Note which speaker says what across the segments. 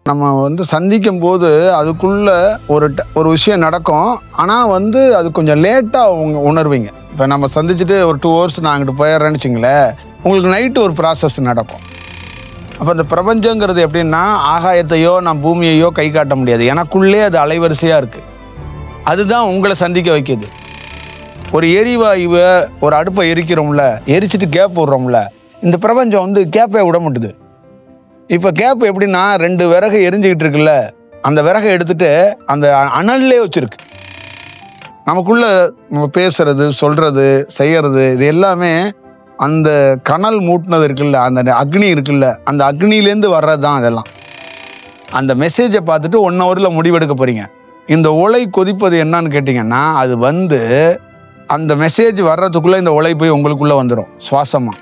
Speaker 1: நம்ம சந்திக்கும் போது அதுக்குள்ள ஒரு விஷயம் நடக்கும். ஆனால் அது கொஞ்சம் லேட்டாக உணர்வீங்க. இப்போ நம்ம சந்திச்சுட்டு ஒரு 2 hours நான் அங்கிட்டு போயிடுறேன்னு வச்சுங்களேன், உங்களுக்கு நைட்டு ஒரு ப்ராசஸ் நடக்கும். அப்போ அந்த பிரபஞ்சங்கிறது எப்படின்னா, ஆகாயத்தையோ நான் பூமியையோ கை காட்ட முடியாது. எனக்குள்ளே அது அலைவரிசையாக இருக்குது. அதுதான் உங்களை சந்திக்க வைக்கிது. ஒரு எரிவாயுவை ஒரு அடுப்பை எரிக்கிறோம்ல, எரிச்சிட்டு கேப் விடுறோம்ல, இந்த பிரபஞ்சம் கேப்பை விட மாட்டுது. இப்போ கேப் எப்படின்னா 2 விறகு எரிஞ்சிக்கிட்டு இருக்குல்ல, அந்த விறகை எடுத்துட்டு அந்த அனல்லே வச்சிருக்கு. நமக்குள்ள நம்ம பேசுறது, சொல்றது, செய்யறது இது எல்லாமே அந்த கனல் மூட்டினது இருக்குல்ல, அந்த அக்னி இருக்குல்ல, அந்த அக்னியிலேருந்து வர்றது தான் அதெல்லாம். அந்த மெசேஜை பார்த்துட்டு 1 hourல முடிவெடுக்க போறீங்க. இந்த ஒலை கொதிப்பது என்னன்னு கேட்டிங்கன்னா, அது அந்த மெசேஜ் வர்றதுக்குள்ளே இந்த ஒலை போய் உங்களுக்குள்ளே வந்துடும் சுவாசமாக.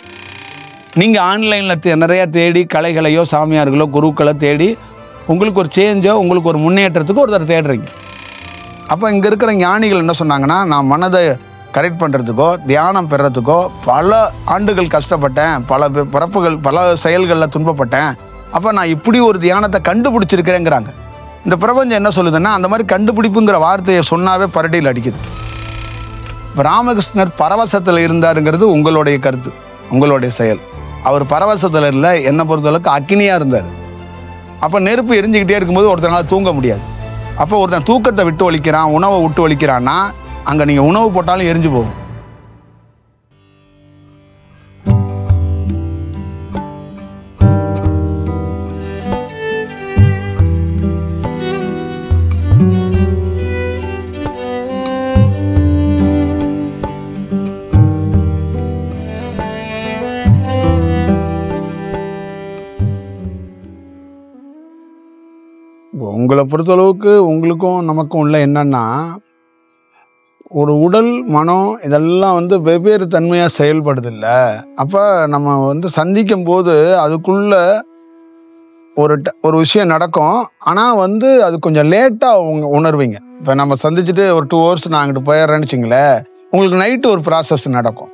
Speaker 1: நீங்கள் ஆன்லைனில் நிறையா தேடி கலைகளையோ சாமியார்களோ குருக்களை தேடி உங்களுக்கு ஒரு சேஞ்சோ உங்களுக்கு ஒரு முன்னேற்றத்துக்கு ஒருத்தர் தேடுறீங்க. அப்போ இங்கே இருக்கிற ஞானிகள் என்ன சொன்னாங்கன்னா, நான் மனதை கரெக்ட் பண்ணுறதுக்கோ தியானம் பெறத்துக்கோ பல ஆண்டுகள் கஷ்டப்பட்டேன், பல பிறப்புகள் பல செயல்களில் துன்பப்பட்டேன், அப்போ நான் இப்படி ஒரு தியானத்தை கண்டுபிடிச்சிருக்கிறேங்கிறாங்க. இந்த பிரபஞ்சம் என்ன சொல்லுதுன்னா, அந்த மாதிரி கண்டுபிடிப்புங்கிற வார்த்தையை சொன்னாவே பரட்டியில் அடிக்குது. ராமகிருஷ்ணர் பரவசத்தில் இருந்தாருங்கிறது உங்களுடைய கருத்து, உங்களுடைய செயல். அவர் பரவசத்தில் இல்லை, என்னை பொறுத்தளவுக்கு அக்னியாக இருந்தார். அப்போ நெருப்பு எரிஞ்சிக்கிட்டே இருக்கும்போது ஒருத்தனால தூங்க முடியாது. அப்போ ஒருத்தன் தூக்கத்தை விட்டு ஒழிக்கிறான், உணவை விட்டு ஒழிக்கிறான்னா அங்கே நீங்கள் உணவு போட்டாலும் எரிஞ்சு போகும். உங்களை பொறுத்தளவுக்கு உங்களுக்கும் நமக்கும் உள்ள என்னன்னா, ஒரு உடல் மனம் இதெல்லாம் வெவ்வேறு தன்மையாக செயல்படுது இல்லை. அப்போ நம்ம சந்திக்கும் போது அதுக்குள்ள ஒரு விஷயம் நடக்கும். ஆனால் அது கொஞ்சம் லேட்டாக உணர்வீங்க. இப்போ நம்ம சந்திச்சுட்டு ஒரு 2 hours நான் அங்கிட்டு போயிடுறேன்னு வச்சுங்களேன், உங்களுக்கு நைட்டு ஒரு ப்ராசஸ் நடக்கும்.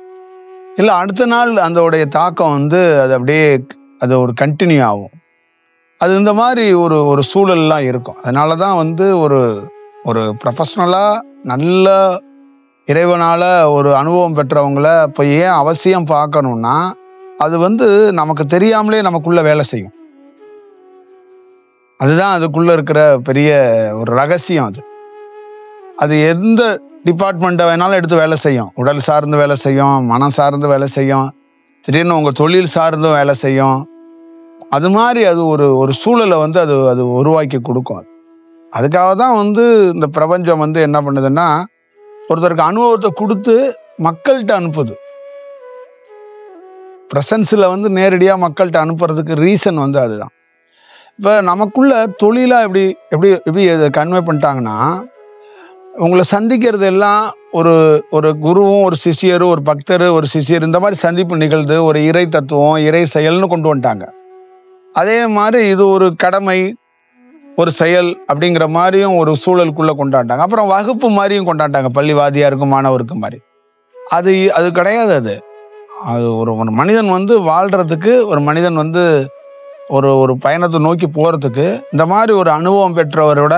Speaker 1: இல்லை அடுத்த நாள் அதோடைய தாக்கம் அது அப்படியே அது ஒரு கண்டினியூ ஆகும். அது இந்த மாதிரி ஒரு சூழல்லாம் இருக்கும். அதனால தான் ஒரு ஒரு ப்ரொஃபஷ்னலாக நல்ல இறைவனால் ஒரு அனுபவம் பெற்றவங்களை இப்போ ஏன் அவசியம் பார்க்கணுன்னா, அது நமக்கு தெரியாமலே நமக்குள்ளே வேலை செய்யும். அதுதான் அதுக்குள்ளே இருக்கிற பெரிய ஒரு ரகசியம். அது எந்த டிபார்ட்மெண்ட்டை வேணாலும் எடுத்து வேலை செய்யும். உடல் சார்ந்து வேலை செய்யும், மனம் சார்ந்து வேலை செய்யும், திடீர்னு உங்கள் தொழில் சார்ந்தும் வேலை செய்யும். அது மாதிரி அது ஒரு சூழலை அது உருவாக்கி கொடுக்கும். அதுக்காக தான் இந்த பிரபஞ்சம் என்ன பண்ணுதுன்னா, ஒருத்தருக்கு அனுபவத்தை கொடுத்து மக்கள்கிட்ட அனுப்புது. ப்ரெசன்ஸில் நேரடியாக மக்கள்கிட்ட அனுப்புறதுக்கு ரீசன் அதுதான். இப்போ நமக்குள்ள தொழிலாக எப்படி இதை கன்வே பண்ணிட்டாங்கன்னா, உங்களை சந்திக்கிறது எல்லாம் ஒரு குருவும் ஒரு சிஷியரும், ஒரு பக்தர் ஒரு சிஷியர், இந்த மாதிரி சந்திப்பு நிகழ்ந்து ஒரு இறை தத்துவம் இறை செயல்னு கொண்டு வந்துட்டாங்க. அதே மாதிரி இது ஒரு கடமை ஒரு செயல் அப்படிங்கிற மாதிரியும் ஒரு சூழலுக்குள்ளே கொண்டாட்டாங்க. அப்புறம் வகுப்பு மாதிரியும் கொண்டாட்டாங்க, பள்ளி வாதியாருக்கும் மாணவருக்கும் மாதிரி. அது கிடையாது. அது ஒரு மனிதன் வாழ்கிறதுக்கு, ஒரு மனிதன் ஒரு பயணத்தை நோக்கி போகிறதுக்கு இந்த மாதிரி ஒரு அனுபவம் பெற்றவரோட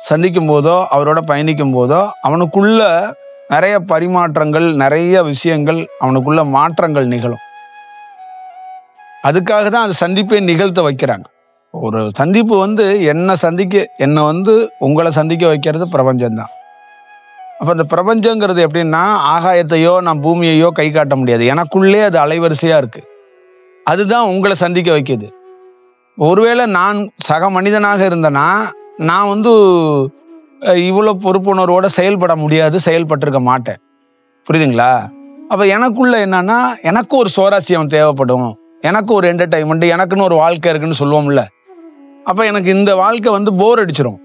Speaker 1: சந்திக்கும் போதோ அவரோட பயணிக்கும் போதோ அவனுக்குள்ள நிறைய பரிமாற்றங்கள், நிறைய விஷயங்கள், அவனுக்குள்ள மாற்றங்கள் நிகழும். அதுக்காக தான் அந்த சந்திப்பை நிகழ்த்த வைக்கிறாங்க. ஒரு சந்திப்பு என்னை உங்களை சந்திக்க வைக்கிறது பிரபஞ்சம்தான். அப்போ அந்த பிரபஞ்சங்கிறது எப்படின்னா, ஆகாயத்தையோ நான் பூமியையோ கை காட்ட முடியாது. எனக்குள்ளே அது அலைவரிசையாக இருக்குது. அதுதான் உங்களை சந்திக்க வைக்கிது. ஒருவேளை நான் சக மனிதனாக இருந்தேன்னா நான் இவ்வளோ பொறுப்புணர்வோடு செயல்பட முடியாது, செயல்பட்டிருக்க மாட்டேன். புரியுதுங்களா? அப்போ எனக்குள்ள என்னன்னா, எனக்கு ஒரு சுவாரஸ்யம் தேவைப்படும், எனக்கு ஒரு என்டர்டைன்மெண்ட், எனக்குன்னு ஒரு வாழ்க்கை இருக்குன்னு சொல்லுவோம்ல. அப்போ எனக்கு இந்த வாழ்க்கை போர் அடிச்சிடும்.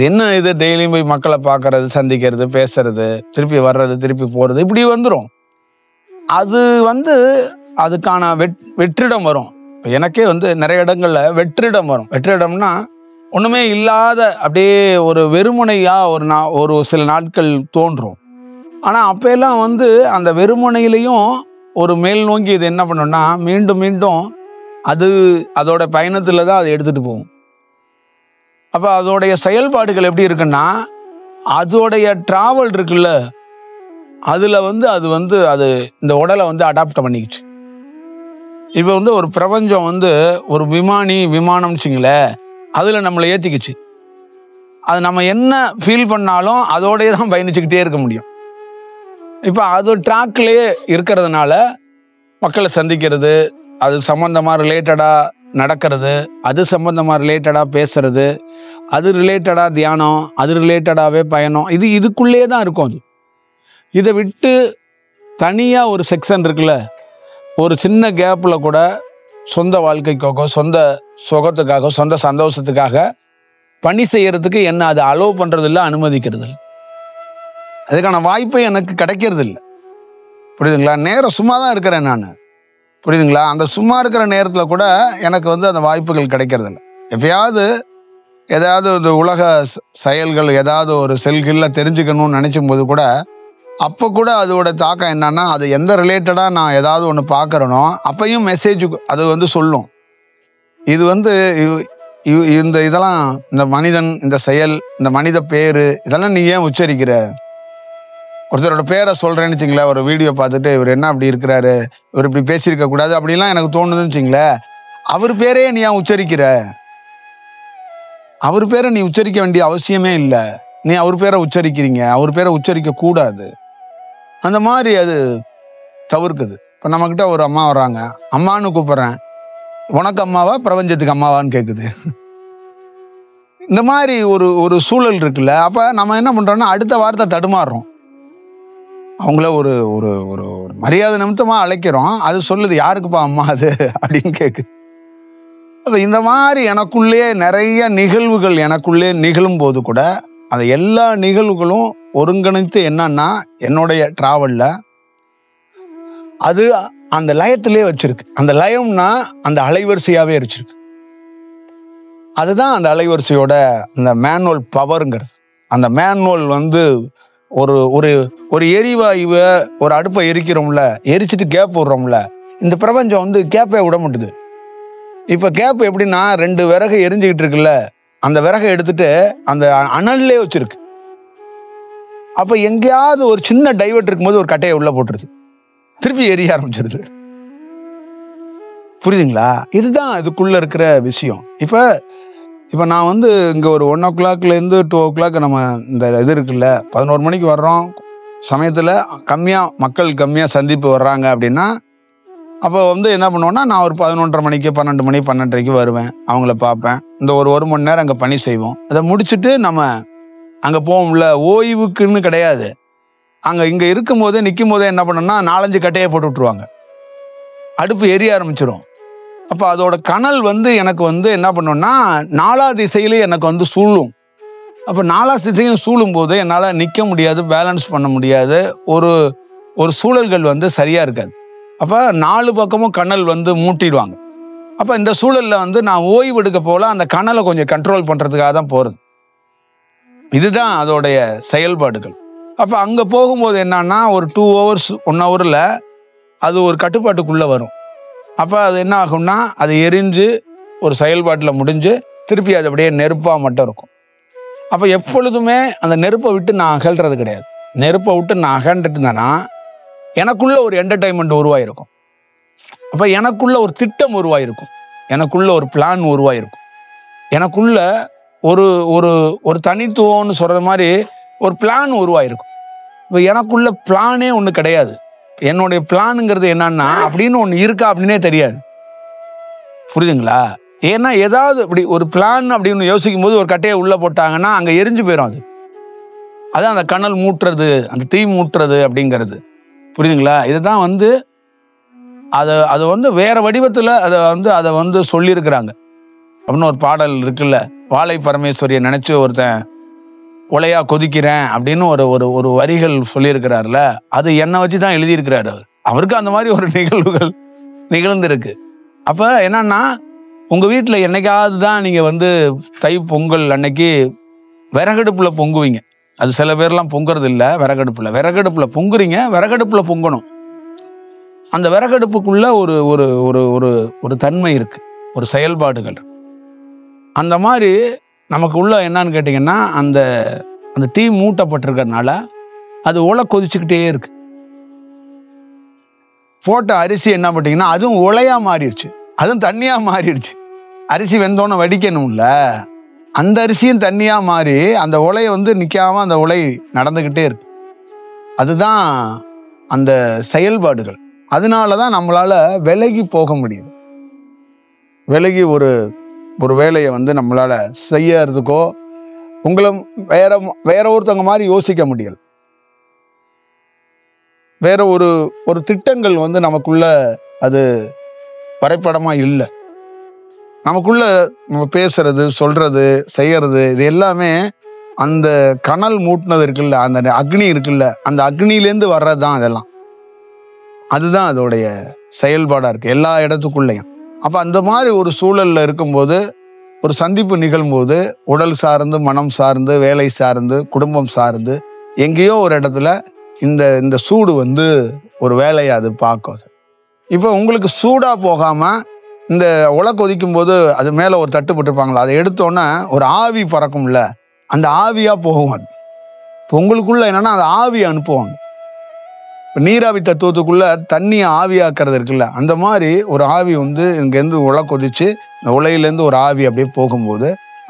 Speaker 1: என்ன இது டெய்லியும் போய் மக்களை பார்க்கறது, சந்திக்கிறது, பேசுறது, திருப்பி வர்றது, திருப்பி போகிறது, இப்படி வந்துடும். அது அதுக்கான வெற்றிடம் வரும். இப்போ எனக்கே நிறைய இடங்களில் வெற்றிடம் வரும். வெற்றிடம்னா ஒன்றுமே இல்லாத அப்படியே ஒரு வெறுமுனையாக ஒரு சில நாட்கள் தோன்றும். ஆனால் அப்போ எல்லாம் அந்த வெறுமுனையிலையும் ஒரு மேல் நோக்கி இது என்ன பண்ணோம்னா, மீண்டும் மீண்டும் அதோட பயணத்தில் தான் அதை எடுத்துகிட்டு போகும். அப்போ அதோடைய செயல்பாடுகள் எப்படி இருக்குன்னா, அதோடைய டிராவல் இருக்குல்ல, அதில் அது இந்த உடலை அடாப்ட் பண்ணிக்கிச்சு. இப்போ ஒரு பிரபஞ்சம் ஒரு விமானம்னு வச்சிங்களேன், அதில் நம்மளை ஏற்றிக்கிச்சு. அது நம்ம என்ன ஃபீல் பண்ணாலும் அதோடய தான் பயணிச்சுக்கிட்டே இருக்க முடியும். இப்போ அது ட்ராக்லேயே இருக்கிறதுனால மக்களை சந்திக்கிறது, அது சம்மந்தமாக ரிலேட்டடாக நடக்கிறது, அது சம்மந்தமாக ரிலேட்டடாக பேசுறது, அது ரிலேட்டடாக தியானம், அது ரிலேட்டடாகவே பயணம், இதுக்குள்ளே தான் இருக்கும். அது இதை விட்டு தனியாக ஒரு செக்ஷன் இருக்குல்ல, ஒரு சின்ன கேப்பில் கூட சொந்த வாழ்க்கைக்காக, சொந்த சுகத்துக்காக, சொந்த சந்தோஷத்துக்காக பணி செய்யறதுக்கு என்ன அது அலோவ் பண்ணுறதில்ல, அனுமதிக்கிறது இல்லை. அதுக்கான வாய்ப்பை எனக்கு கிடைக்கிறது இல்லை. புரியுதுங்களா? நேரம் சும்மா தான் இருக்கிறேன் நான். புரியுதுங்களா? அந்த சும்மா இருக்கிற நேரத்தில் கூட எனக்கு அந்த வாய்ப்புகள் கிடைக்கிறதில்ல. எப்பயாவது ஏதாவது இந்த உலக செயல்கள் ஏதாவது ஒரு செல்களில் தெரிஞ்சுக்கணும்னு நினச்சும் போது கூட, அப்போ கூட அதோட தாக்கம் என்னன்னா, அது எந்த ரிலேட்டடாக நான் ஏதாவது ஒன்று பார்க்குறேனோ அப்பையும் மெசேஜ் அது சொல்லும். இது இதெல்லாம் இந்த மனிதன், இந்த செயல், இந்த மனித பேர், இதெல்லாம் நீ ஏன் உச்சரிக்கிற? ஒருத்தரோட பேரை சொல்கிறேன்னு வச்சிங்களேன், ஒரு வீடியோ பார்த்துட்டு இவர் என்ன அப்படி இருக்கிறாரு, இவர் இப்படி பேசியிருக்க கூடாது அப்படிலாம் எனக்கு தோணுதுன்னு வச்சிங்களேன், அவர் பேரே நீ ஏன் உச்சரிக்கிற? அவர் பேரை நீ உச்சரிக்க வேண்டிய அவசியமே இல்லை. நீ அவர் பேரை உச்சரிக்கிறீங்க, அவர் பேரை உச்சரிக்க கூடாது. அந்த மாதிரி அது தவிர்க்குது. இப்போ நம்மக்கிட்ட ஒரு அம்மா வர்றாங்க, அம்மானு கூப்பிட்றேன், உனக்கு அம்மாவா பிரபஞ்சத்துக்கு அம்மாவான்னு கேட்குது. இந்த மாதிரி ஒரு சூழல் இருக்குல்ல. அப்போ நம்ம என்ன பண்ணுறோம்னா, அடுத்த வார்த்தை தடுமாறுறோம். அவங்கள ஒரு ஒரு ஒரு மரியாதை நிமித்தமாக அழைக்கிறோம், அது சொல்லுது யாருக்குப்பா அம்மா அது அப்படின்னு கேட்குது. அப்போ இந்த மாதிரி எனக்குள்ளே நிறைய நிகழ்வுகள் எனக்குள்ளே நிகழும் போது கூட, அந்த எல்லா நிகழ்வுகளும் ஒருங்கிணைத்து என்னன்னா, என்னுடைய டிராவலில் அது அந்த லயத்திலே வச்சிருக்கு. அந்த லயம்னா அந்த அலைவரிசையாகவே வச்சிருக்கு. அதுதான் அந்த அலைவரிசையோட அந்த மேனுவல் பவருங்கிறது. அந்த மேனுவல் ஒரு ஒரு ஒரு எரிவாயுவை, ஒரு அடுப்பை எரிக்கிறோம்ல, எரிச்சிட்டு கேப் விடுறோம்ல, இந்த பிரபஞ்சம் கேப்பே விட மாட்டுது. இப்போ கேப் எப்படின்னா, 2 விறகு எரிஞ்சுக்கிட்டு இருக்குல்ல, அந்த விறகை எடுத்துட்டு அந்த அனல்லே வச்சிருக்கு. அப்போ எங்கேயாவது ஒரு சின்ன டைவர்ட் இருக்கும்போது ஒரு கட்டையை உள்ள போட்டுருது, திருப்பி எரிய ஆரம்பிச்சிருது. புரியுதுங்களா? இதுதான் இதுக்குள்ள இருக்கிற விஷயம். இப்போ நான் இங்கே ஒரு 1 o'clockலேருந்து 2 o'clock நம்ம இந்த இது இருக்குல்ல, 11 மணிக்கு வர்றோம் சமயத்தில் மக்கள் கம்மியாக சந்திப்பு வர்றாங்க அப்படின்னா, அப்போ என்ன பண்ணுவோன்னா, நான் ஒரு 11:30 மணிக்கு 12 மணி 12:30க்கு வருவேன், அவங்கள பார்ப்பேன். இந்த ஒரு மணி நேரம் அங்கே பணி செய்வோம். அதை முடிச்சுட்டு நம்ம அங்கே போவோம்ல, ஓய்வுக்குன்னு கிடையாது, இங்கே இருக்கும்போதே நிற்கும் போதே என்ன பண்ணோம்னா 4-5 கட்டையை போட்டு விட்ருவாங்க, அடுப்பு எரிய ஆரம்பிச்சிடும். அப்போ அதோட கனல் எனக்கு என்ன பண்ணோம்னா 4 திசையிலே எனக்கு சூழும். அப்போ 4 திசையும் சூழும் போது என்னால் நிற்க முடியாது, பேலன்ஸ் பண்ண முடியாது, ஒரு சூழல்கள் சரியாக இருக்காது. அப்போ 4 பக்கமும் கனல் மூட்டிடுவாங்க. அப்போ இந்த சூழலில் நான் ஓய்வு எடுக்க போல அந்த கனலை கொஞ்சம் கண்ட்ரோல் பண்ணுறதுக்காக தான் போகிறது. இதுதான் அதோடைய செயல்பாடுகள். அப்போ அங்கே போகும்போது என்னன்னா, ஒரு 2 hours 1 hourல அது ஒரு கட்டுப்பாட்டுக்குள்ளே வரும். அப்போ அது என்ன ஆகும்னா, அது எரிஞ்சு ஒரு செயல்பாட்டில் முடிஞ்சு திருப்பி அது அப்படியே நெருப்பாக மட்டும் இருக்கும். அப்போ எப்பொழுதுமே அந்த நெருப்பை விட்டு நான் அகல்றது கிடையாது. நெருப்பை விட்டு நான் அகன்றுட்டு இருந்தேன்னா எனக்குள்ள ஒரு என்டர்டைன்மெண்ட் உருவாயிருக்கும். அப்போ எனக்குள்ள ஒரு திட்டம் உருவாயிருக்கும், எனக்குள்ள ஒரு பிளான் உருவாயிருக்கும், எனக்குள்ள ஒரு ஒரு ஒரு தனித்துவம்னு சொல்கிற மாதிரி ஒரு பிளான் உருவாயிருக்கும். இப்போ எனக்குள்ள பிளானே ஒன்று கிடையாது. என்னுடைய பிளானுங்கிறது என்னன்னா, அப்படின்னு ஒன்று இருக்கா அப்படின்னே தெரியாது. புரியுதுங்களா? ஏன்னா ஏதாவது இப்படி ஒரு பிளான் அப்படின்னு யோசிக்கும் போது ஒரு கட்டையை உள்ளே போட்டாங்கன்னா அங்கே எரிஞ்சு போயிடும். அதான் அந்த கனல் மூட்டுறது, அந்த தீ மூட்டுறது அப்படிங்கிறது. புரியுதுங்களா? இதுதான் அது வேற வடிவத்தில் அதை சொல்லியிருக்கிறாங்க அப்படின்னு ஒரு பாடல் இருக்குல்ல, வாழை பரமேஸ்வரியை நினச்சி ஒருத்தன் கொலையா கொதிக்கிறேன் அப்படின்னு ஒரு வரிகள் சொல்லியிருக்கிறார்ல, அது என்னை வச்சு தான் எழுதியிருக்கிறாரு. அவருக்கு அந்த மாதிரி ஒரு நிகழ்வுகள் நிகழ்ந்துருக்கு. அப்போ என்னன்னா, உங்கள் வீட்டில் என்னைக்காவது தான் நீங்கள் தை பொங்கல் அன்னைக்கு விறகடுப்பில் பொங்குவீங்க. அது சில பேர்லாம் பொங்குறது இல்லை. விறகடுப்பில் பொங்குறீங்க. விறகடுப்பில் பொங்கணும். அந்த விறகடுப்புக்குள்ள ஒரு ஒரு ஒரு ஒரு ஒரு தன்மை இருக்கு, ஒரு செயல்பாடுகள். அந்த மாதிரி நமக்கு உள்ள என்னன்னு கேட்டிங்கன்னா, அந்த அந்த தீ மூட்டப்பட்டிருக்கிறதுனால அது உலை கொதிச்சுக்கிட்டே இருக்கு. போட்ட அரிசி என்ன பண்ணிட்டீங்கன்னா அதுவும் உலையா மாறிடுச்சு, அதுவும் தண்ணியா மாறிடுச்சு. அரிசி வெந்தோன்னு வடிக்கணும்ல, அந்த அரிசியும் தண்ணியா மாறி அந்த உலையை நிக்காம அந்த உலை நடந்துகிட்டே இருக்கு. அதுதான் அந்த செயல்பாடுகள். அதனாலதான் நம்மளால விலகி போக முடியும். விலகி ஒரு ஒரு வேலையை நம்மளால செய்யறதுக்கோ உங்களை வேற ஒருத்தவங்க மாதிரி யோசிக்க முடியல. வேற ஒரு ஒரு திட்டங்கள் நமக்குள்ள அது வரைபடமா இல்லை. நமக்குள்ள நம்ம பேசுறது, சொல்றது, செய்யறது இது எல்லாமே அந்த கனல் மூட்டினது இருக்குல்ல, அந்த அக்னி இருக்குல்ல, அந்த அக்னியிலேருந்து வர்றதுதான் அதெல்லாம். அதுதான் அதோடைய செயல்பாடா இருக்கு எல்லா இடத்துக்குள்ளேயும். அப்ப அந்த மாதிரி ஒரு சூழல்ல இருக்கும்போது, ஒரு சந்திப்பு நிகழும்போது, உடல் சார்ந்து, மனம் சார்ந்து, வேலை சார்ந்து, குடும்பம் சார்ந்து, எங்கேயோ ஒரு இடத்துல இந்த இந்த சூடு ஒரு வேலையை அது பார்க்கும். இப்போ உங்களுக்கு சூடா போகாம இந்த உலை கொதிக்கும் போது அது மேல ஒரு தட்டு போட்டிருப்பாங்களா, அதை எடுத்தோன்னே ஒரு ஆவி பறக்கும்ல, அந்த ஆவியா போகும். அது இப்போ உங்களுக்குள்ள என்னன்னா அந்த ஆவியை அனுப்புவாங்க. இப்போ நீராவி தத்துவத்துக்குள்ள தண்ணியை ஆவியாக்குறது இருக்குல்ல, அந்த மாதிரி ஒரு ஆவி இங்கேருந்து உலை கொதிச்சு இந்த உலையிலேருந்து ஒரு ஆவி அப்படியே போகும்போது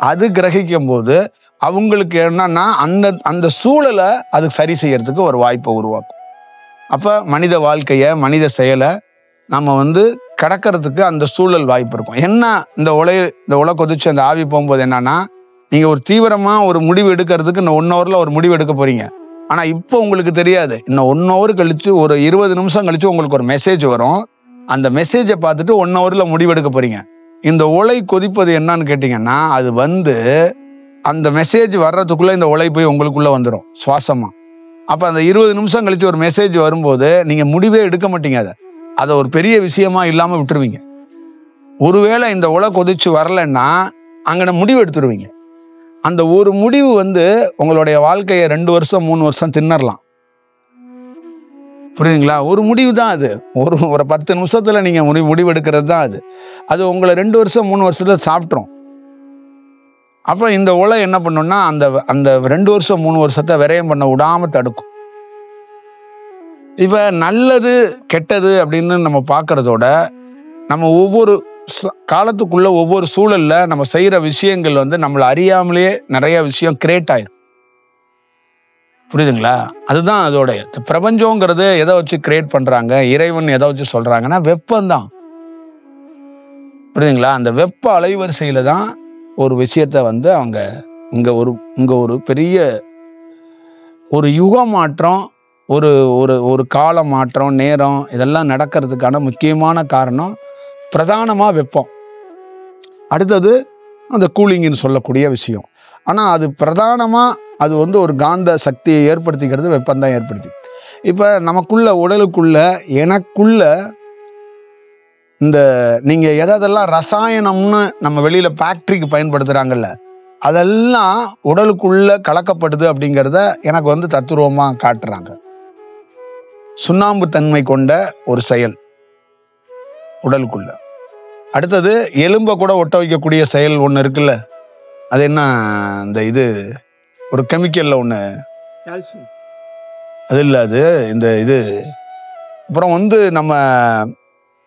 Speaker 1: அது கிரகிக்கும் போது அவங்களுக்கு என்னன்னா அந்த அந்த சூழலை அது சரி செய்யறதுக்கு ஒரு வாய்ப்பை உருவாக்கும். அப்ப மனித வாழ்க்கையை, மனித செயலை நம்ம கடக்கிறதுக்கு அந்த சூழல் வாய்ப்பு இருக்கும். என்ன இந்த உலை கொதிச்சு அந்த ஆவி போகும்போது என்னன்னா, நீங்க ஒரு தீவிரமா ஒரு முடிவு எடுக்கிறதுக்கு இன்னும் 1 ஹவர்ல ஒரு முடிவு எடுக்க போறீங்க. ஆனா இப்போ உங்களுக்கு தெரியாது, இன்னும் 1 ஹவர் கழிச்சு ஒரு 20 நிமிஷம் கழிச்சு உங்களுக்கு ஒரு மெசேஜ் வரும். அந்த மெசேஜை பார்த்துட்டு 1 ஹவர்ல முடிவு எடுக்க போறீங்க. இந்த உலை கொதிப்பது என்னன்னு கேட்டீங்கன்னா, அது அந்த மெசேஜ் வர்றதுக்குள்ள இந்த உலை போய் உங்களுக்குள்ள வந்துடும் சுவாசமா. அப்ப அந்த 20 நிமிஷம் கழிச்சு ஒரு மெசேஜ் வரும்போது நீங்க முடிவே எடுக்க மாட்டீங்க. அதை ஒரு பெரிய விஷயமா இல்லாம விட்டுருவீங்க. ஒருவேளை இந்த உலை கொதிச்சு வரலன்னா அங்க முடிவு எடுத்துருவீங்க. அந்த ஒரு முடிவு உங்களுடைய வாழ்க்கையை 2 வருஷம் 3 வருஷம் தின்னறலாம். புரியுதுங்களா? ஒரு முடிவு தான் அது. ஒரு 10 நிமிஷத்துல நீங்க முடிவு எடுக்கிறது தான் அது. அது உங்களை 2 வருஷம் 3 வருஷத்துல சாப்பிட்ரும். அப்ப இந்த உலை என்ன பண்ணும்னா அந்த அந்த 2 வருஷம் 3 வருஷத்தை விரயம் பண்ண விடாம தடுக்கும். இப்ப நல்லது கெட்டது அப்படின்னு நம்ம பார்க்கறதோட, நம்ம ஒவ்வொரு காலத்துக்குள்ள ஒவ்வொரு சூழல்ல நம்ம செய்யற விஷயங்கள் நம்மளை அறியாமலேயே நிறைய விஷயம் கிரியேட் ஆயிரும். புரியுதுங்களா? அதுதான் அதோடைய பிரபஞ்சங்கிறது. எதை வச்சு கிரியேட் பண்றாங்க, இறைவன் எதை வச்சு சொல்றாங்கன்னா வெப்பம்தான். புரியுதுங்களா? அந்த வெப்ப அலைவரிசையில தான் ஒரு விஷயத்த அவங்க இங்க ஒரு பெரிய ஒரு யுக மாற்றம், ஒரு ஒரு ஒரு கால மாற்றம், நேரம் இதெல்லாம் நடக்கிறதுக்கான முக்கியமான காரணம் பிரதானமா வெப்பம். அடுத்தது அந்த கூலிங்னு சொல்லக்கூடிய விஷயம். ஆனா அது பிரதானமா அது ஒரு காந்த சக்தியை ஏற்படுத்திக்கிறது வெப்பம்தான் ஏற்படுத்தி. இப்ப நமக்குள்ள உடலுக்குள்ள எனக்குள்ள இந்த நீங்க எதெல்லாம் ரசாயனம்னு நம்ம வெளியில ஃபேக்டரிக்கு பயன்படுத்துறாங்கல்ல, அதெல்லாம் உடலுக்குள்ள கலக்கப்படுது அப்படிங்கிறத எனக்கு தத்துரூபமா காட்டுறாங்க. சுண்ணாம்பு தன்மை கொண்ட ஒரு செயல் உடலுக்குள்ள. அடுத்தது எலும்பை கூட ஒட்ட வைக்கக்கூடிய செயல் ஒன்று இருக்குல்ல, அது என்ன, இந்த ஒரு கெமிக்கல்ல ஒன்று, அது இல்லை, அது இந்த அப்புறம் நம்ம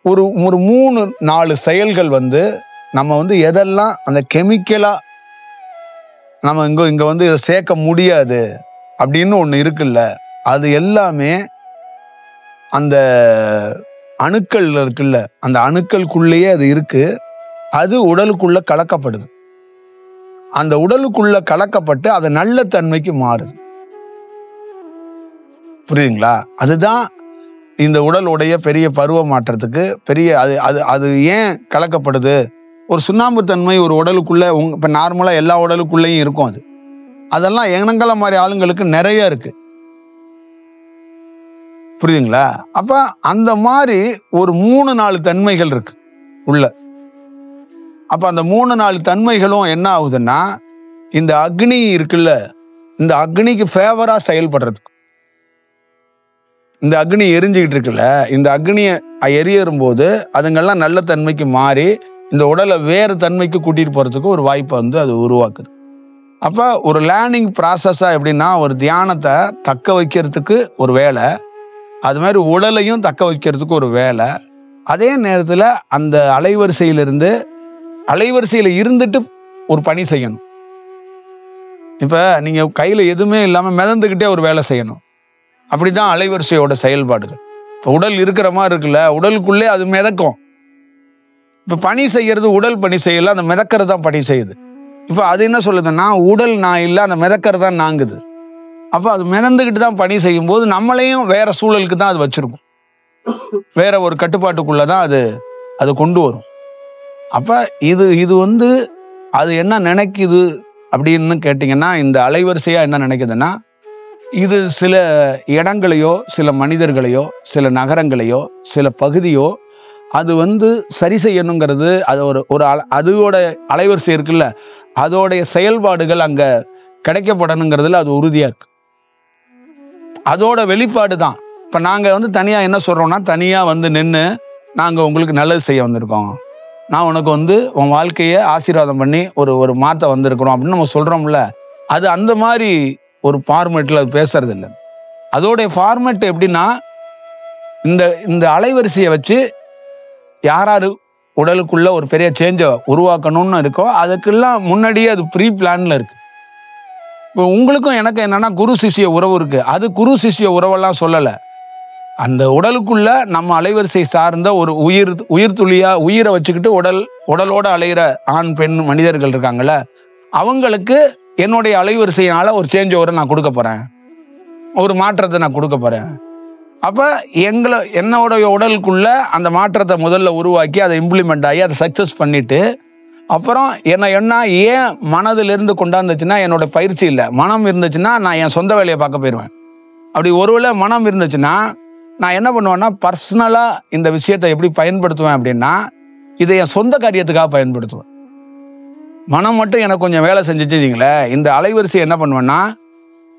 Speaker 1: ஒரு ஒரு 3-4 செயல்கள் நம்ம எதெல்லாம் அந்த கெமிக்கலா நம்ம இங்க இதை சேர்க்க முடியாது அப்படின்னு ஒன்று இருக்குல்ல, அது எல்லாமே அந்த அணுக்கள் இருக்குல்ல, அந்த அணுக்களுக்குள்ளேயே அது இருக்கு. அது உடலுக்குள்ள கலக்கப்படுது. அந்த உடலுக்குள்ள கலக்கப்பட்டு அது நல்ல தன்மைக்கு மாறுது. புரியுதுங்களா? அதுதான் இந்த உடலுடைய பெரிய பருவ மாற்றத்துக்கு பெரிய அது அது அது ஏன் கலக்கப்படுது? ஒரு சுண்ணாம்பு தன்மை ஒரு உடலுக்குள்ள இப்ப நார்மலா எல்லா உடலுக்குள்ளேயும் இருக்கும். அதெல்லாம் எண்ணங்கள மாதிரி ஆளுங்களுக்கு நிறைய இருக்கு. புரியுதுங்களா? அப்ப அந்த மாதிரி ஒரு 3-4 தன்மைகள் இருக்கு உள்ள. அப்ப அந்த 3-4 தன்மைகளும் என்ன ஆகுதுன்னா, இந்த அக்னி இருக்குல்ல, இந்த அக்னிக்கு ஃபேவரா செயல்படுறதுக்கு, இந்த அக்னி எரிஞ்சுக்கிட்டு இருக்குல்ல, இந்த அக்னியை எரியறும் போது அதுங்கெல்லாம் நல்ல தன்மைக்கு மாறி இந்த உடலை வேறு தன்மைக்கு கூட்டிட்டு போறதுக்கு ஒரு வாய்ப்பை அது உருவாக்குது. அப்போ ஒரு லேர்னிங் ப்ராசஸாக எப்படின்னா, ஒரு தியானத்தை தக்க வைக்கிறதுக்கு ஒரு வேலை, அது மாதிரி உடலையும் தக்க வைக்கிறதுக்கு ஒரு வேலை, அதே நேரத்தில் அந்த அலைவரிசையில் இருந்துட்டு ஒரு பணி செய்யணும். இப்போ நீங்கள் கையில் எதுவுமே இல்லாமல் மிதந்துக்கிட்டே ஒரு வேலை செய்யணும். அப்படி தான் அலைவரிசையோட செயல்பாடுகள். இப்போ உடல் இருக்கிற மாதிரி இருக்குல்ல, உடலுக்குள்ளே அது மிதக்கும். இப்போ பணி செய்கிறது உடல் பணி செய்யல, அந்த மிதக்கிறது தான் பணி செய்யுது. இப்போ அது என்ன சொல்லுதுன்னா, உடல் நான் இல்லை, அந்த மிதக்கிறது தான் நாங்குது. அப்போ அது மிதந்துக்கிட்டு தான் பணி செய்யும்போது நம்மளையும் வேற சூழலுக்கு தான் அது வச்சிருக்கும். வேற ஒரு கட்டுப்பாட்டுக்குள்ளே தான் அது கொண்டு வரும். அப்போ இது வந்து அது என்ன நினைக்குது அப்படின்னு கேட்டிங்கன்னா, இந்த அலைவரிசையாக என்ன நினைக்குதுன்னா, இது சில இடங்களையோ, சில மனிதர்களையோ, சில நகரங்களையோ, சில பகுதியோ அது வந்து சரி செய்யணுங்கிறது, அது அதோட அலைவரிசை இருக்குல்ல, அதோடைய செயல்பாடுகள் அங்கே கிடைக்கப்படணுங்கிறதுல அது உறுதியாக இருக்கு. அதோட வெளிப்பாடு தான். இப்போ நாங்கள் வந்து தனியாக என்ன சொல்கிறோம்னா, தனியாக வந்து நின்று நாங்கள் உங்களுக்கு நல்லது செய்ய வந்திருக்கோம், நான் உனக்கு வந்து உன் வாழ்க்கையை ஆசீர்வாதம் பண்ணி ஒரு மாற்ற வந்திருக்கிறோம் அப்படின்னு நம்ம சொல்கிறோம்ல, அது அந்த மாதிரி ஒரு ஃபார்மேட்டில் அது பேசுறது இல்லை. அதோடைய ஃபார்மேட் எப்படின்னா, இந்த அலைவரிசையை வச்சு யார் உடலுக்குள்ள ஒரு பெரிய சேஞ்சை உருவாக்கணும்னு இருக்கோ, அதுக்கெல்லாம் முன்னாடியே அது ப்ரீ பிளான்ல இருக்கு. இப்போ உங்களுக்கும் எனக்கு என்னன்னா, குரு சிஷ்ய உறவு இருக்கு. அது குரு சிஷ்ய உறவெல்லாம் சொல்லலை. அந்த உடலுக்குள்ள நம்ம அலைவரிசை சார்ந்த ஒரு உயிர் துளியா உயிரை வச்சுக்கிட்டு உடலோட அலைகிற ஆண் பெண் மனிதர்கள் இருக்காங்கல்ல, அவங்களுக்கு என்னுடைய அலைவரிசையினால ஒரு சேஞ்ச் ஓவரை நான் கொடுக்க போறேன், ஒரு மாற்றத்தை நான் கொடுக்க போறேன். அப்போ என்னோடைய உடலுக்குள்ள அந்த மாற்றத்தை முதல்ல உருவாக்கி அதை இம்ப்ளிமெண்ட் ஆகி அதை சக்ஸஸ் பண்ணிட்டு, அப்புறம் என்ன ஏன் மனதிலிருந்து கொண்டாந்துச்சுன்னா என்னோட பயிற்சி இல்லை, மனம் இருந்துச்சுன்னா நான் என் சொந்த வேலையை பார்க்க போயிடுவேன். அப்படி ஒருவேளை மனம் இருந்துச்சுன்னா நான் என்ன பண்ணுவேன்னா, பர்சனலாக இந்த விஷயத்தை எப்படி பயன்படுத்துவேன் அப்படின்னா, இதை என் சொந்த காரியத்துக்காக பயன்படுத்துவேன். மனம் மட்டும் எனக்கு கொஞ்சம் வேலை செஞ்சுச்சுங்களே, இந்த அலைவரிசையை என்ன பண்ணுவேன்னா,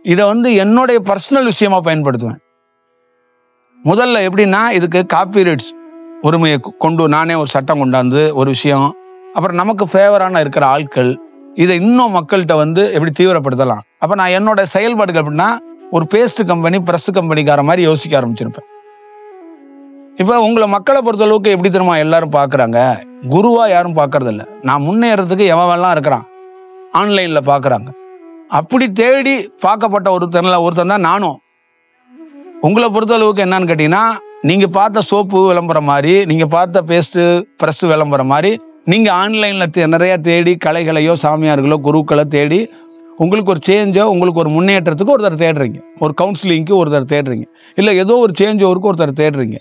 Speaker 1: இதை வந்து என்னுடைய பர்சனல் விஷயமா பயன்படுத்துவேன். முதல்ல எப்படின்னா, இதுக்கு காப்பிரைட்ஸ் உரிமையை நானே ஒரு சட்டம் கொண்டாந்து ஒரு விஷயம், அப்புறம் நமக்கு ஃபேவரான இருக்கிற ஆட்கள், இதை இன்னும் மக்கள்கிட்ட வந்து எப்படி தீவிரப்படுத்தலாம். அப்போ நான் என்னோட செயல்பாடுகள் எப்படின்னா, ஒரு பேஸ்ட் கம்பெனி ப்ரெஸ் கம்பெனிக்கார மாதிரி யோசிக்க ஆரம்பிச்சிருப்பேன். இப்போ உங்களை மக்களை பொறுத்தளவுக்கு எப்படி தெரியுமா எல்லாரும் பார்க்குறாங்க, குருவா யாரும் பார்க்கறதில்ல. நான் முன்னேறதுக்கு எவெல்லாம் இருக்கிறான் ஆன்லைனில் பார்க்குறாங்க. அப்படி தேடி பார்க்கப்பட்ட ஒருத்தன் தான் நானும். உங்களை பொறுத்தளவுக்கு என்னன்னு கேட்டிங்கன்னா, நீங்கள் பார்த்த சோப்பு விளம்பரம் மாதிரி, நீங்கள் பார்த்த பேஸ்ட்டு ப்ரெஸ் விளம்பரம் மாதிரி, நீங்கள் ஆன்லைனில் நிறையா தேடி கலைகளையோ சாமியார்களோ குருக்களை தேடி உங்களுக்கு ஒரு சேஞ்சோ, உங்களுக்கு ஒரு முன்னேற்றத்துக்கு ஒருத்தர் தேடுறீங்க, ஒரு கவுன்சிலிங்க்கு ஒருத்தர் தேடுறீங்க, இல்லை ஏதோ ஒரு சேஞ்ச் ஓவருக்கு ஒருத்தர் தேடுறீங்க.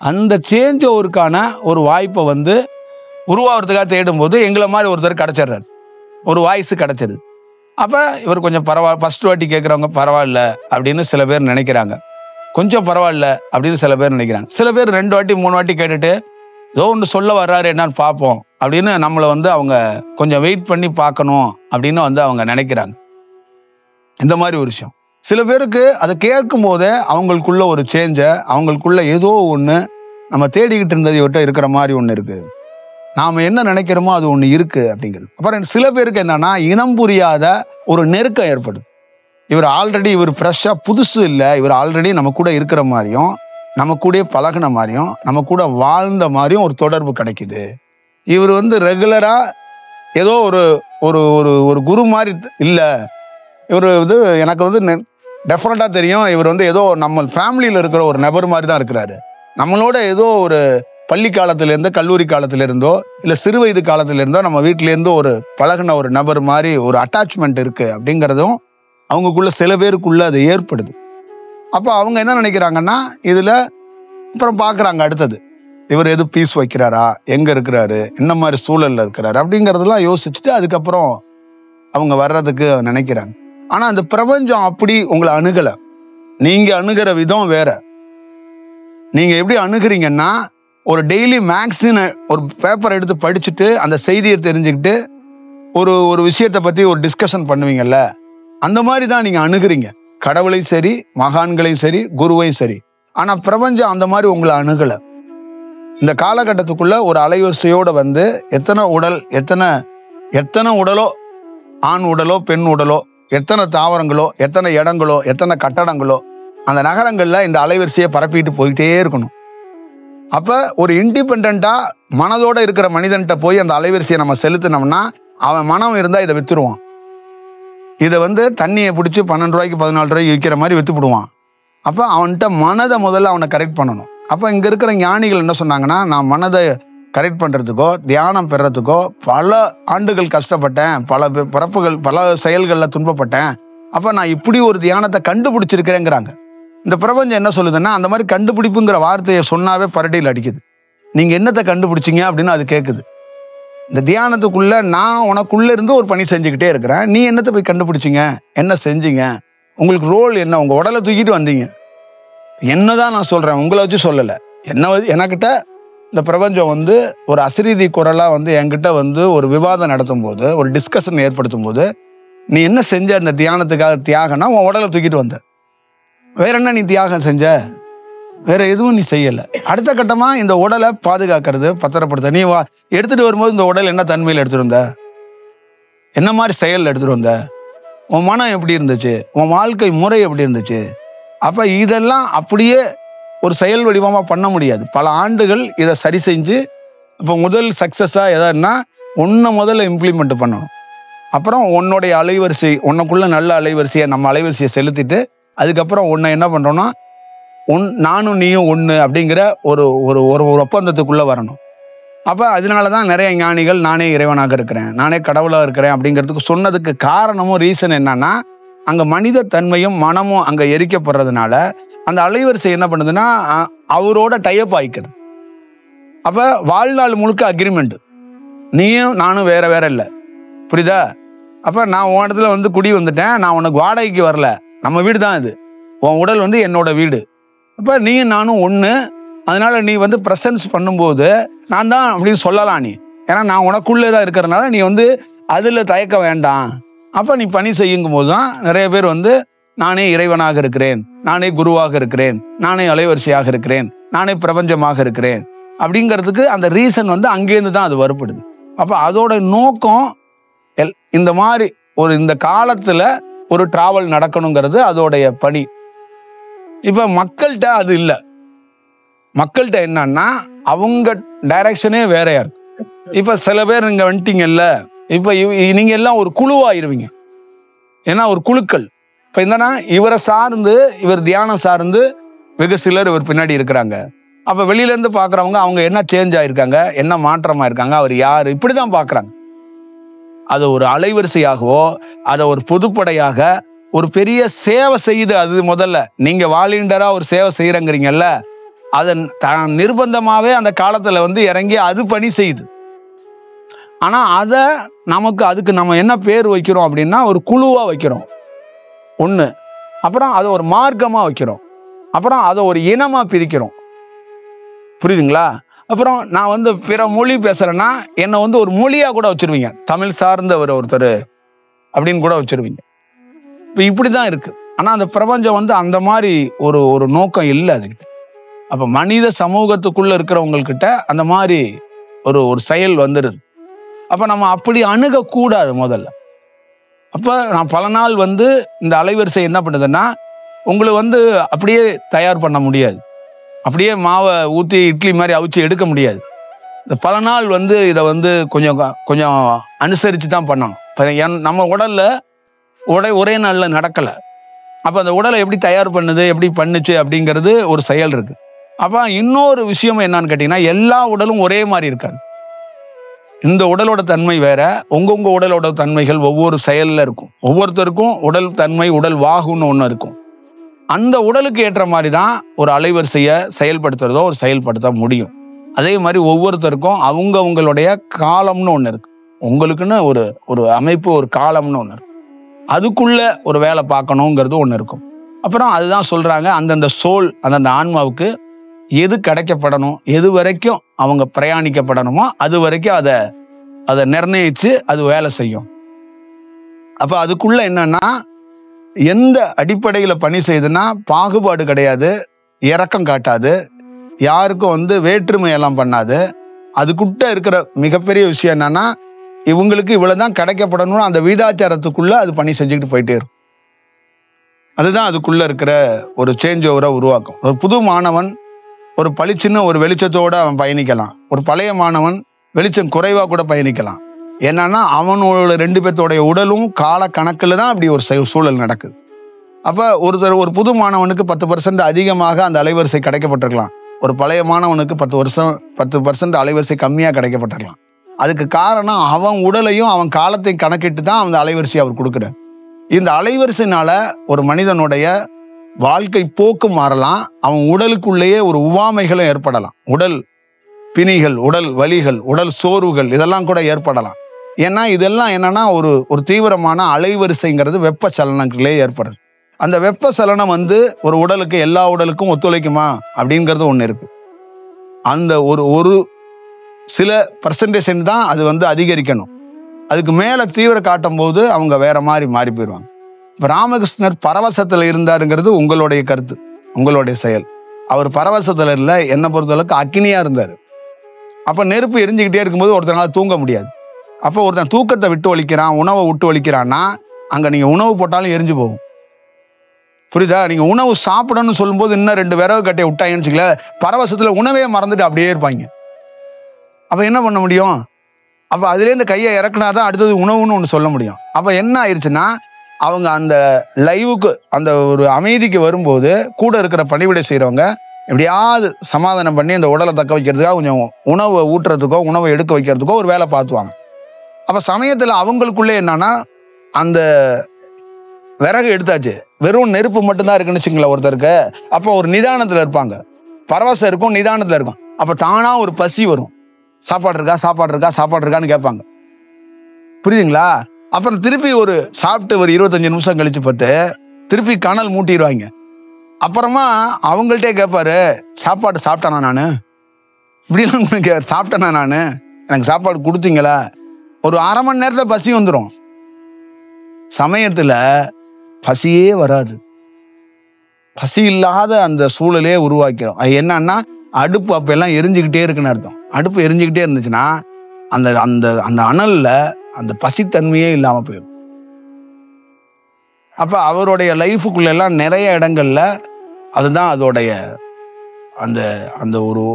Speaker 1: அந்த சேஞ்ச் ஓவருக்கான ஒரு வாய்ப்பை வந்து உருவாகிறதுக்காக தேடும்போது எங்களை மாதிரி ஒருத்தர் கிடச்சிட்றாரு, ஒரு வாய்ஸ் கிடச்சிருது. அப்போ இவர் கொஞ்சம் பரவாயில்ல, ஃபஸ்ட் வாட்டி கேட்குறவங்க பரவாயில்ல அப்படின்னு சில பேர் நினைக்கிறாங்க, கொஞ்சம் பரவாயில்ல அப்படின்னு சில பேர் நினைக்கிறாங்க. சில பேர் 2 வாட்டி 3 வாட்டி கேட்டுட்டு ஏதோ ஒன்று சொல்ல வர்றாரு என்னன்னு பார்ப்போம் அப்படின்னு நம்மளை வந்து அவங்க கொஞ்சம் வெயிட் பண்ணி பார்க்கணும் அப்படின்னு வந்து அவங்க நினைக்கிறாங்க. இந்த மாதிரி ஒரு விஷயம் சில பேருக்கு அதை கேட்கும் போதே அவங்களுக்குள்ள ஒரு சேஞ்சை, அவங்களுக்குள்ள ஏதோ ஒன்று நம்ம தேடிக்கிட்டு இருந்தது இவர்கிட்ட இருக்கிற மாதிரி ஒன்று இருக்குது, நாம் என்ன நினைக்கிறோமோ அது ஒன்று இருக்குது அப்படிங்கிறது. அப்புறம் சில பேருக்கு என்னன்னா, இனம் புரியாத ஒரு நெருக்கம் ஏற்படுது. இவர் ஃப்ரெஷ்ஷாக புதுசு இல்லை, இவர் ஆல்ரெடி நம்ம கூட இருக்கிற மாதிரியும், நம்ம கூட பழகின மாதிரியும், நம்ம கூட வாழ்ந்த மாதிரியும் ஒரு தொடர்பு கிடைக்குது. இவர் வந்து ரெகுலராக ஏதோ ஒரு குரு மாதிரி இல்லை, இவர் வந்து எனக்கு வந்து டெஃபினட்டாக தெரியும், இவர் வந்து ஏதோ நம்ம ஃபேமிலியில் இருக்கிற ஒரு நபர் மாதிரி தான் இருக்கிறாரு, நம்மளோட ஏதோ ஒரு பள்ளி காலத்திலேருந்தோ கல்லூரி காலத்திலேருந்தோ இல்லை சிறு வயது காலத்திலேருந்தோ நம்ம வீட்டிலேருந்தோ ஒரு பழகின ஒரு நபர் மாதிரி ஒரு அட்டாச்மெண்ட் இருக்குது அப்படிங்கிறதும் அவங்களுக்குள்ள சில பேருக்குள்ள அது ஏற்படுது. அப்போ அவங்க என்ன நினைக்கிறாங்கன்னா, இதில் அப்புறம் பார்க்குறாங்க அடுத்தது இவர் எது பீஸ் வைக்கிறாரா, எங்கே இருக்கிறாரு, என்ன மாதிரி சூழலில் இருக்கிறாரு அப்படிங்கிறதெல்லாம் யோசிச்சுட்டு அதுக்கப்புறம் அவங்க வர்றதுக்கு நினைக்கிறாங்க. ஆனால் அந்த பிரபஞ்சம் அப்படி உங்களை அணுகலை. நீங்கள் அணுகிற விதம் வேற. நீங்கள் எப்படி அணுகிறீங்கன்னா, ஒரு டெய்லி மேக்ஸின் ஒரு பேப்பர் எடுத்து படிச்சுட்டு அந்த செய்தியை தெரிஞ்சுக்கிட்டு ஒரு விஷயத்தை பற்றி ஒரு டிஸ்கஷன் பண்ணுவீங்கல்ல, அந்த மாதிரி தான் நீங்கள் அணுகிறீங்க. கடவுளையும் சரி, மகான்களையும் சரி, குருவையும் சரி. ஆனால் பிரபஞ்சம் அந்த மாதிரி உங்களை அணுகலை. இந்த காலகட்டத்துக்குள்ள ஒரு அலைவரிசையோடு வந்து எத்தனை உடலோ ஆண் உடலோ பெண் உடலோ, எத்தனை தாவரங்களோ, எத்தனை இடங்களோ, எத்தனை கட்டடங்களோ, அந்த நகரங்களில் இந்த அலைவரிசையை பரப்பிட்டு போயிட்டே இருக்கணும். அப்போ ஒரு இண்டிபெண்டா மனதோட இருக்கிற மனிதன்கிட்ட போய் அந்த அலைவரிசையை நம்ம செலுத்தினோம்னா அவன் மனம் இருந்தால் இதை வித்துருவான். இதை தண்ணியை பிடிச்சி 12 ரூபாய்க்கு 14 ரூபாய்க்கு விற்கிற மாதிரி விற்றுப்பிடுவான். அப்போ அவன்கிட்ட மனதை முதல்ல அவனை கரெக்ட் பண்ணணும். அப்போ இங்கே இருக்கிற ஞானிகள் என்ன சொன்னாங்கன்னா, நான் மனதை கரெக்ட் பண்ணுறதுக்கோ தியானம் பெறத்துக்கோ பல ஆண்டுகள் கஷ்டப்பட்டேன், பல பிறப்புகள், பல செயல்களில் துன்பப்பட்டேன். அப்போ நான் இப்படி ஒரு தியானத்தை கண்டுபிடிச்சிருக்கிறேங்கிறாங்க. இந்த பிரபஞ்சம் என்ன சொல்லுதுன்னா, அந்த மாதிரி கண்டுபிடிப்புங்கிற வார்த்தையை சொன்னாவே பரடியில் அடிக்குது. நீங்கள் என்னத்தை கண்டுபிடிச்சிங்க அப்படின்னு அது கேட்குது. இந்த தியானத்துக்குள்ள நான் உனக்குள்ள இருந்து ஒரு பணி செஞ்சுக்கிட்டே இருக்கிறேன். நீ என்னத்தை போய் கண்டுபிடிச்சிங்க, என்ன செஞ்சீங்க, உங்களுக்கு ரோல் என்ன, உங்கள் உடலை தூக்கிட்டு வந்தீங்க. என்னதான் நான் சொல்கிறேன், உங்களை வச்சு சொல்லலை. எனக்கிட்ட இந்த பிரபஞ்சம் ஒரு அசிரீதி குரலாக என்கிட்ட ஒரு விவாதம் நடத்தும் போது, ஒரு டிஸ்கஷன் ஏற்படுத்தும் போது, நீ என்ன செஞ்ச இந்த தியானத்துக்காக தியாகம்னா உன் உடலை தூக்கிட்டு வந்த. வேற என்ன நீ தியாகம் செஞ்ச? வேற எதுவும் நீ செய்யலை. அடுத்த கட்டமாக இந்த உடலை பாதுகாக்கிறது, பத்திரப்படுத்த நீ எடுத்துகிட்டு வரும்போது இந்த உடல் என்ன தன்மையில் எடுத்துகிட்டு வந்த, என்ன மாதிரி செயல் எடுத்துகிட்டு வந்த, உன் மனம் எப்படி இருந்துச்சு, உன் வாழ்க்கை முறை எப்படி இருந்துச்சு. அப்போ இதெல்லாம் அப்படியே ஒரு செயல் வடிவமாக பண்ண முடியாது. பல ஆண்டுகள் இதை சரி செஞ்சு இப்போ முதல் சக்ஸஸாக எதான்னா ஒன்றை முதல்ல இம்ப்ளிமெண்ட் பண்ணணும். அப்புறம் உன்னுடைய அலைவரிசை, உன்னைக்குள்ள நல்ல அலைவரிசையை, நம்ம அலைவரிசையை செலுத்திட்டு அதுக்கப்புறம் உன்னை என்ன பண்ணுறோன்னா நானும் நீயும் ஒன்று அப்படிங்கிற ஒரு ஒரு ஒரு ஒப்பந்தத்துக்குள்ளே வரணும். அப்போ அதனால தான் நிறைய ஞானிகள் நானே இறைவனாக இருக்கிறேன், நானே கடவுளாக இருக்கிறேன் அப்படிங்கிறதுக்கு சொன்னதுக்கு காரணமும் ரீசன் என்னன்னா, அங்கே மனித தன்மையும் மனமும் அங்கே எரிக்கப்படுறதுனால அந்த அலைவரிசை என்ன பண்ணுதுன்னா அவரோட டைப் ஆயிக்குது. அப்போ வாழ்நாள் முழுக்க அக்ரிமெண்ட், நீயும் நானும் வேற வேற இல்லை, புரியுதா? அப்போ நான் உன் இடத்துல குடி வந்துட்டேன், நான் உனக்கு வாடகைக்கு வரல, நம்ம வீடு தான் இது, உன் உடல் என்னோட வீடு. அப்போ நீயும் நானும் ஒன்று. அதனால நீ ப்ரெசன்ஸ் பண்ணும்போது நான் தான் அப்படின்னு சொல்லலாம் நீ, ஏன்னா நான் உனக்குள்ளே தான் இருக்கிறதுனால நீ அதில் தயக்க வேண்டாம். அப்போ நீ பணி செய்யும் போது தான் நிறைய பேர் நானே இறைவனாக இருக்கிறேன், நானே குருவாக இருக்கிறேன், நானே அலைவரிசையாக இருக்கிறேன், நானே பிரபஞ்சமாக இருக்கிறேன் அப்படிங்கிறதுக்கு அந்த ரீசன் அங்கேருந்து தான் அது வருப்படுது. அப்போ அதோட நோக்கம் இந்த மாதிரி இந்த காலத்தில் ஒரு டிராவல் நடக்கணுங்கிறது அதோடைய பணி. இப்போ மக்கள்கிட்ட அது இல்லை. மக்கள்கிட்ட என்னன்னா அவங்க டைரக்ஷனே வேறையா இருக்கு. இப்போ சில பேர் நீங்கள் வந்துட்டீங்கல்ல, இப்போ நீங்கள் எல்லாம் ஒரு குழுவாயிருவீங்க. ஏன்னா ஒரு குழுக்கள் இப்போ என்னன்னா இவரை சார்ந்து, இவர் தியானம் சார்ந்து வெகு சிலர் இவர் பின்னாடி இருக்கிறாங்க. அப்போ வெளியிலேருந்து பார்க்குறவங்க அவங்க என்ன சேஞ்ச் ஆகிருக்காங்க, என்ன மாற்றமாக இருக்காங்க, அவர் யார், இப்படி தான் பார்க்குறாங்க. அதை ஒரு அலைவரிசையாகவோ அதை ஒரு பொதுப்படையாக ஒரு பெரிய சேவை செய்யுது. அது முதல்ல நீங்கள் வாலண்டியராக ஒரு சேவை செய்கிறங்கிறீங்கல்ல, அதன் நிர்பந்தமாகவே அந்த காலத்தில் இறங்கி அது பணி செய்யுது. ஆனால் அதை அதுக்கு நம்ம என்ன பேர் வைக்கிறோம் அப்படின்னா ஒரு குழுவாக வைக்கிறோம் ஒன்று, அப்புறம் அதை ஒரு மார்க்கமாக வைக்கிறோம், அப்புறம் அதை ஒரு இனமாக பிரிக்கிறோம். புரியுதுங்களா? அப்புறம் நான் பிற மொழி பேசுகிறேன்னா என்னை ஒரு மொழியாக கூட வச்சுருவீங்க, தமிழ் சார்ந்தவர் ஒருத்தர் அப்படின்னு கூட வச்சுருவீங்க. இப்போ இப்படி தான் இருக்குது. ஆனால் அந்த பிரபஞ்சம் அந்த மாதிரி ஒரு ஒரு நோக்கம் இல்லை அதுக்கிட்ட. அப்போ மனித சமூகத்துக்குள்ளே இருக்கிறவங்கக்கிட்ட அந்த மாதிரி ஒரு ஒரு செயல் வந்துடுது. அப்போ நம்ம அப்படி அணுகக்கூடாது முதல்ல. அப்போ நான் பல நாள் இந்த அலைவரிசை என்ன பண்ணுதுன்னா உங்களை அப்படியே தயார் பண்ண முடியாது, அப்படியே மாவை ஊற்றி இட்லி மாதிரி அவிச்சு எடுக்க முடியாது. இந்த பல நாள் இதை கொஞ்சம் கொஞ்சம் அனுசரித்து தான் பண்ணணும். இப்போ நம்ம உடலில் ஒரே நாளில் நடக்கலை. அப்போ அந்த உடலை எப்படி தயார் பண்ணுது, எப்படி பண்ணுச்சு அப்படிங்கிறது ஒரு செயல் இருக்குது. அப்போ இன்னொரு விஷயம் என்னன்னு கேட்டிங்கன்னா, எல்லா உடலும் ஒரே மாதிரி இருக்காது. இந்த உடலோட தன்மை வேற, உங்க உடலோட தன்மைகள் ஒவ்வொரு செயலில் இருக்கும். ஒவ்வொருத்தருக்கும் உடல் தன்மை, உடல் வாகுன்னு ஒன்று இருக்கும். அந்த உடலுக்கு ஏற்ற மாதிரி தான் ஒரு அலைவரிசையை செயல்படுத்துறதோ ஒரு செயல்படுத்த முடியும். அதே மாதிரி ஒவ்வொருத்தருக்கும் அவங்களுடைய காலம்னு ஒன்று இருக்கு. உங்களுக்குன்னு ஒரு ஒரு அமைப்பு, ஒரு காலம்னு ஒன்று இருக்கு. அதுக்குள்ள ஒரு வேலை பார்க்கணுங்கிறது ஒன்று இருக்கும். அப்புறம் அதுதான் சொல்றாங்க, அந்தந்த சோல், அந்தந்த ஆன்மாவுக்கு எது கிடைக்கப்படணும், எது வரைக்கும் அவங்க பிரயாணிக்கப்படணுமோ அது வரைக்கும் அதை நிர்ணயிச்சு அது வேலை செய்யும். அப்போ அதுக்குள்ள என்னன்னா எந்த அடிப்படையில் பணி செய்யுதுன்னா பாகுபாடு கிடையாது, இரக்கம் காட்டாது, யாருக்கும் வேற்றுமையெல்லாம் பண்ணாது. அதுக்குட்ட இருக்கிற மிகப்பெரிய விஷயம் என்னன்னா இவங்களுக்கு இவ்வளவுதான் கிடைக்கப்படணும்னு அந்த வீதாச்சாரத்துக்குள்ள அது பணி செஞ்சுக்கிட்டு போயிட்டே இருக்கும். அதுதான் அதுக்குள்ள இருக்கிற ஒரு சேஞ்ச் ஓவரை உருவாக்கும். ஒரு புது மாணவன் ஒரு பளிச்சுன்னு ஒரு வெளிச்சத்தோட அவன் பயணிக்கலாம். ஒரு பழைய மாணவன் வெளிச்சம் குறைவா கூட பயணிக்கலாம். என்னன்னா அவனோட 2 பேர்த்தோடைய உடலும் கால கணக்குல தான் அப்படி ஒரு சூழல் நடக்குது. அப்ப ஒரு புது மாணவனுக்கு 10% அதிகமாக அந்த அலைவரிசை கிடைக்கப்பட்டிருக்கலாம். ஒரு பழைய மாணவனுக்கு 10% அலைவரிசை கம்மியா கிடைக்கப்பட்டிருக்கலாம். அதுக்கு காரணம் அவன் உடலையும் அவன் காலத்தை கணக்கிட்டு தான் அந்த அலைவரிசையை அவர் கொடுக்குறார். இந்த அலைவரிசைனால ஒரு மனிதனுடைய வாழ்க்கை போக்கு மாறலாம். அவன் உடலுக்குள்ளேயே ஒரு உவாமைகளும் ஏற்படலாம். உடல் பிணிகள், உடல் வலிகள், உடல் சோர்வுகள் இதெல்லாம் கூட ஏற்படலாம். ஏன்னா இதெல்லாம் என்னன்னா ஒரு தீவிரமான அலைவரிசைங்கிறது வெப்ப சலனங்களே ஏற்படுது. அந்த வெப்ப சலனம் ஒரு உடலுக்கு எல்லா உடலுக்கும் ஒத்துழைக்குமா அப்படிங்கிறது ஒன்று இருக்கு. அந்த ஒரு சில பர்சன்டேஜ் தான் அது அதிகரிக்கணும். அதுக்கு மேல தீவிர காட்டும் போது அவங்க வேற மாதிரி மாறி போயிடுவாங்க. இப்ப ராமகிருஷ்ணர் பரவசத்துல இருந்தாருங்கிறது உங்களுடைய கருத்து, உங்களுடைய செயல். அவர் பரவசத்துல இல்ல, என்னை பொறுத்தளவுக்கு அக்னியா இருந்தாரு. அப்ப நெருப்பு எரிஞ்சுக்கிட்டே இருக்கும்போது ஒருத்தனால தூங்க முடியாது. அப்போ ஒருத்தன் தூக்கத்தை விட்டு ஒழிக்கிறான், உணவை விட்டு ஒழிக்கிறான்னா அங்க நீங்க உணவு போட்டாலும் எரிஞ்சு போகும். புரியுதா? நீங்க உணவு சாப்பிடணும்னு சொல்லும்போது இன்னும் 2 விறகு கட்டையை விட்டாங்கன்னு வச்சுக்கல, பரவசத்துல உணவே மறந்துட்டு அப்படியே இருப்பாங்க. அப்ப என்ன பண்ண முடியும்? அப்ப அதுலேருந்து கையை இறக்குனாதான் அடுத்தது உணவுன்னு ஒன்று சொல்ல முடியும். அப்ப என்ன ஆயிடுச்சுன்னா அவங்க அந்த லைவுக்கு அந்த ஒரு அமைதிக்கு வரும்போது கூட இருக்கிற பணிவிடை செய்கிறவங்க எப்படியாவது சமாதானம் பண்ணி அந்த உடலை தக்க வைக்கிறதுக்காக கொஞ்சம் உணவை ஊட்டுறதுக்கோ உணவை எடுக்க வைக்கிறதுக்கோ ஒரு வேலை பார்த்துவாங்க. அப்ப சமயத்தில் அவங்களுக்குள்ளே என்னன்னா அந்த விறகு எடுத்தாச்சு, வெறும் நெருப்பு மட்டும்தான் இருக்குன்னு வச்சுங்களேன் ஒருத்தருக்கு. அப்போ ஒரு நிதானத்தில் இருப்பாங்க, பரவசம் இருக்கும், நிதானத்தில் இருக்கும். அப்போ தானா ஒரு பசி வரும், சாப்பாடு இருக்கா சாப்பாடு இருக்கா சாப்பாடு இருக்கான்னு கேட்பாங்க. புரியுதுங்களா? அப்புறம் திருப்பி ஒரு சாப்பிட்டு ஒரு 25 நிமிஷம் கழிச்சு பார்த்து திருப்பி கனல் மூட்டிடுவாங்க. அப்புறமா அவங்கள்ட்டே கேட்பாரு, சாப்பாடு சாப்பிட்டானா நான், இப்படிலாம் சாப்பிட்டேனா நான், எனக்கு சாப்பாடு கொடுத்தீங்களா? ஒரு அரை மணி நேரத்தில் பசி வந்துடும். சமயத்தில் பசியே வராது. பசி இல்லாத அந்த சூழலே உருவாக்கிறோம். அது என்னன்னா அடுப்பு அப்ப எல்லாம் எரிஞ்சுக்கிட்டே இருக்குன்னு அர்த்தம். அடுப்பு எரிஞ்சுக்கிட்டே இருந்துச்சுன்னா அந்த அந்த அந்த அனல்ல அந்த பசித்தன்மையே இல்லாம போயிடும். அப்ப அவருடைய லைஃபுக்குள்ள எல்லாம் நிறைய இடங்கள்ல அதுதான் அதோடைய அந்த அந்த ஒரு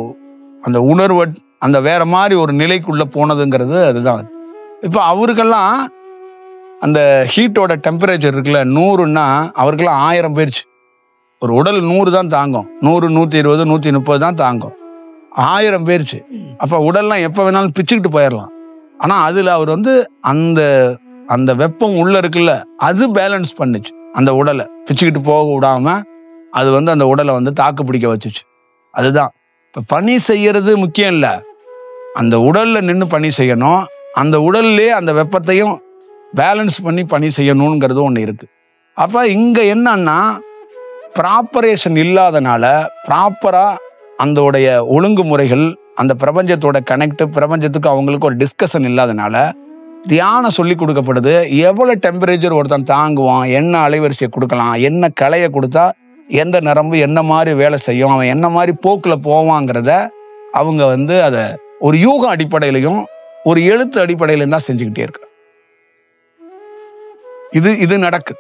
Speaker 1: அந்த உணர்வு அந்த வேற மாதிரி ஒரு நிலைக்குள்ள போனதுங்கிறது அதுதான். இப்ப அவருக்கெல்லாம் அந்த ஹீட்டோட டெம்பரேச்சர் இருக்குல்ல 100ன்னா அவருக்கெல்லாம் 1000 போயிடுச்சு. ஒரு உடல் 100 தான் தாங்கும், 100, 120, 130 தான் தாங்கும். 1000 போயிடுச்சு. அப்ப உடல்லாம் எப்ப வேணாலும் பிச்சுக்கிட்டு போயிடலாம். ஆனா அதுல அவர் அந்த அந்த வெப்பம் உள்ள இருக்குல்ல அது பேலன்ஸ் பண்ணுச்சு. அந்த உடலை பிச்சுக்கிட்டு போக விடாம அது அந்த உடலை தாக்கு பிடிக்க வச்சுச்சு. அதுதான் இப்ப பணி செய்யறது முக்கியம் இல்லை, அந்த உடல்ல நின்று பணி செய்யணும். அந்த உடல்லே அந்த வெப்பத்தையும் பேலன்ஸ் பண்ணி பணி செய்யணுங்கிறது ஒன்று இருக்கு. அப்ப இங்க என்னன்னா ப்ராப்பரேஷன் இல்லாதனால ப்ராப்பரா அந்தோடைய ஒழுங்குமுறைகள் அந்த பிரபஞ்சத்தோட கனெக்ட் பிரபஞ்சத்துக்கு அவங்களுக்கு ஒரு டிஸ்கஷன் இல்லாதனால தியானம் சொல்லி கொடுக்கப்படுது. எவ்வளவு டெம்பரேச்சர் ஒருத்தன் தாங்குவான், என்ன அலைவரிசையை கொடுக்கலாம், என்ன கலையை கொடுத்தா எந்த நரம்பு என்ன மாதிரி வேலை செய்யும், அவன் என்ன மாதிரி போக்குல போவாங்கிறத அவங்க அதை ஒரு யூகம் அடிப்படையிலையும் ஒரு எழுத்து அடிப்படையிலையும் தான் செஞ்சுக்கிட்டே இருக்கு. இது நடக்குது.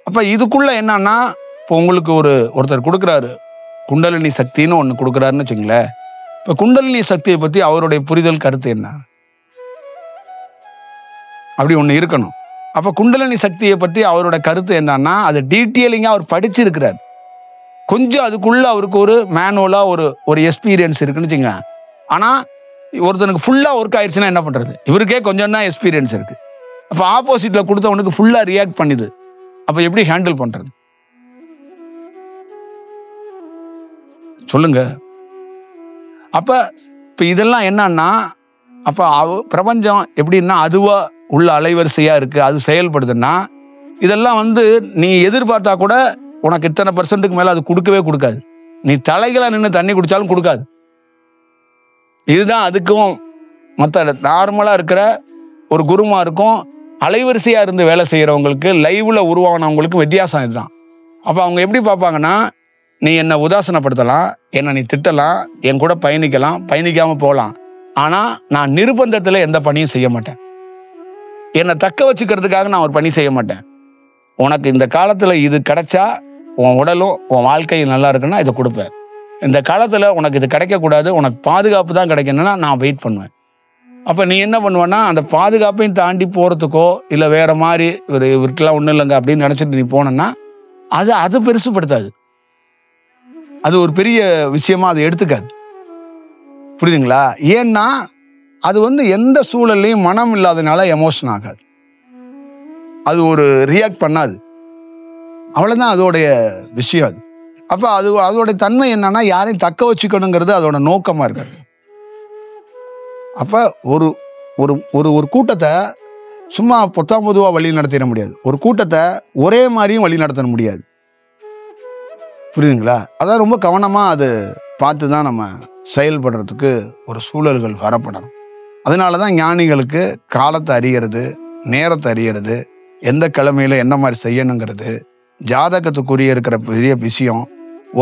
Speaker 1: அப்ப இதுக்குள்ள என்னன்னா இப்போ உங்களுக்கு ஒருத்தர் கொடுக்குறாரு குண்டலினி சக்தின்னு ஒன்று கொடுக்குறாருன்னு வச்சுங்களேன். இப்போ குண்டலினி சக்தியை பத்தி அவருடைய புரிதல் கருத்து என்ன, அப்படி ஒன்று இருக்கணும். அப்போ குண்டலினி சக்தியை பற்றி அவரோட கருத்து என்னன்னா அது டீட்டெயிலிங்காக அவர் படிச்சிருக்கிறார். கொஞ்சம் அதுக்குள்ள அவருக்கு ஒரு மேனுவலா ஒரு எக்ஸ்பீரியன்ஸ் இருக்குன்னு வச்சுங்க. ஆனால் ஒருத்தனுக்கு ஃபுல்லாக ஒர்க் ஆயிடுச்சுன்னா என்ன பண்ணுறது? இவருக்கே கொஞ்சம் தான் எக்ஸ்பீரியன்ஸ் இருக்கு. அப்போ ஆப்போசிட்ல கொடுத்தவனுக்கு ஃபுல்லாக ரியாக்ட் பண்ணுது. அப்போ எப்படி ஹேண்டில் பண்றது சொல்லுங்க? அப்ப இப்ப இதெல்லாம் என்னன்னா அப்ப பிரபஞ்சம் எப்படின்னா அதுவா உள்ள அலைவரிசையா இருக்கு, அது செயல்படுதுன்னா இதெல்லாம் நீ எதிர்பார்த்தா கூட உனக்கு இத்தனை % மேல அது கொடுக்கவே கொடுக்காது. நீ தலைகளா நின்று தண்ணி குடிச்சாலும் கொடுக்காது. இதுதான் அதுக்கும் மற்ற நார்மலா இருக்கிற ஒரு குருமாருக்கும் அலைவரிசையா இருந்து வேலை செய்யறவங்களுக்கு லைவ்ல உருவானவங்களுக்கு வித்தியாசம் இதுதான். அப்ப அவங்க எப்படி பார்ப்பாங்கன்னா நீ என்னை உதாசனப்படுத்தலாம், என்னை நீ திட்டலாம், என் கூட பயணிக்கலாம், பயணிக்காம போகலாம், ஆனா நான் நிர்பந்தத்துல எந்த பணியும் செய்ய மாட்டேன். என்னை தக்க வச்சுக்கிறதுக்காக நான் ஒரு பணி செய்ய மாட்டேன். உனக்கு இந்த காலத்தில் இது கிடைச்சா உன் உடலும் உன் வாழ்க்கையும் நல்லா இருக்குன்னா இதை கொடுப்பேன். இந்த காலத்தில் உனக்கு இது கிடைக்கக்கூடாது, உனக்கு பாதுகாப்பு தான் கிடைக்கணும்னா நான் வெயிட் பண்ணுவேன். அப்போ நீ என்ன பண்ணுவேன்னா அந்த பாதுகாப்பையும் தாண்டி போகிறதுக்கோ இல்லை வேற மாதிரி இவருக்கெல்லாம் ஒன்றும் இல்லைங்க அப்படின்னு நினச்சிட்டு நீ போனேன்னா அது பெருசுப்படுத்தாது. அது ஒரு பெரிய விஷயமா அதை எடுத்துக்காது. புரியுதுங்களா? ஏன்னா அது எந்த சூழல்லையும் மனம் இல்லாதனால எமோஷன் ஆகாது, அது ஒரு ரியாக்ட் பண்ணாது. அவ்வளோதான் அதோடைய விஷயம். அது அப்போ அதோடைய தன்மை என்னன்னா யாரையும் தக்க வச்சுக்கணுங்கிறது அதோட நோக்கமாக இருக்காது. அப்போ ஒரு ஒரு ஒரு ஒரு கூட்டத்தை சும்மா பொத்தாம் பொதுவாக வழி நடத்திட முடியாது. ஒரு கூட்டத்தை ஒரே மாதிரியும் வழி நடத்த முடியாது. புரியுதுங்களா? அதான் ரொம்ப கவனமாக அது பார்த்து தான் நம்ம செயல்படுறதுக்கு ஒரு சூழல்கள் வரப்படணும். அதனால தான் ஞானிகளுக்கு காலத்தை அறிகிறது, நேரத்தை அறிகிறது, எந்த கிழமையில என்ன மாதிரி செய்யணுங்கிறது, ஜாதகத்துக்குரிய இருக்கிற பெரிய விஷயம்,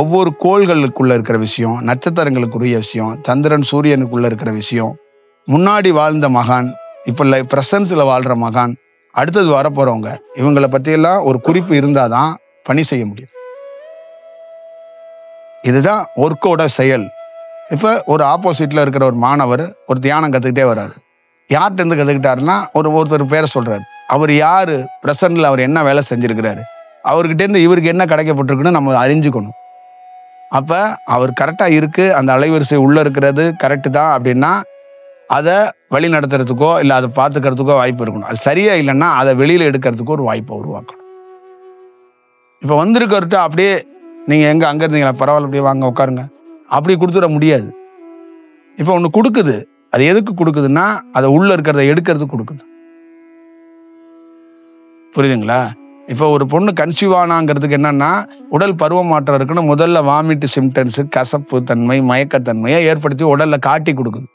Speaker 1: ஒவ்வொரு கோள்களுக்குள்ள இருக்கிற விஷயம், நட்சத்திரங்களுக்குரிய விஷயம், சந்திரன் சூரியனுக்குள்ள இருக்கிற விஷயம், முன்னாடி வாழ்ந்த மகான், இப்போ பிரசன்ஸில் வாழ்கிற மகான், அடுத்தது வரப்போகிறவங்க, இவங்களை பற்றியெல்லாம் ஒரு குறிப்பு இருந்தால் தான் பணி செய்ய முடியும். இதுதான் ஒர்க்கோட செயல். இப்போ ஒரு ஆப்போசிட்டில் இருக்கிற ஒரு மாணவர் ஒரு தியானம் கற்றுக்கிட்டே வர்றாரு. யார்கிட்டேருந்து கற்றுக்கிட்டாருன்னா ஒருத்தர் பேரை சொல்கிறார். அவர் யார், ப்ரெசண்டில் அவர் என்ன வேலை செஞ்சுருக்கிறாரு, அவர்கிட்டேருந்து இவருக்கு என்ன கிடைக்கப்பட்டிருக்குன்னு நம்ம அறிஞ்சுக்கணும். அப்போ அவர் கரெக்டாக இருக்குது, அந்த அலைவரிசை உள்ளே இருக்கிறது கரெக்டு தான் அப்படின்னா அதை வழி நடத்துறதுக்கோ இல்லை அதை பார்த்துக்கிறதுக்கோ வாய்ப்பு இருக்கணும். அது சரியா இல்லைன்னா அதை வெளியில் எடுக்கிறதுக்கோ ஒரு வாய்ப்பை உருவாக்கணும். இப்போ வந்திருக்கிறட்ட அப்படியே நீங்கள் எங்கே அங்கே இருந்தீங்களா, பரவாயில்ல அப்படியே வாங்க உட்காருங்க, அப்படி கொடுத்துட முடியாது. இப்போ ஒன்று கொடுக்குது, அது எதுக்கு கொடுக்குதுன்னா அதை உள்ளே இருக்கிறத எடுக்கிறதுக்கு கொடுக்குது. புரியுதுங்களா? இப்போ ஒரு பொண்ணு கன்சீவ் ஆனாங்கிறதுக்கு என்னன்னா உடல் பருவ மாற்றம் இருக்குன்னு முதல்ல வாமிட்டு சிம்டம்ஸு, கசப்பு தன்மை, மயக்கத்தன்மையை ஏற்படுத்தி உடலில் காட்டி கொடுக்குது.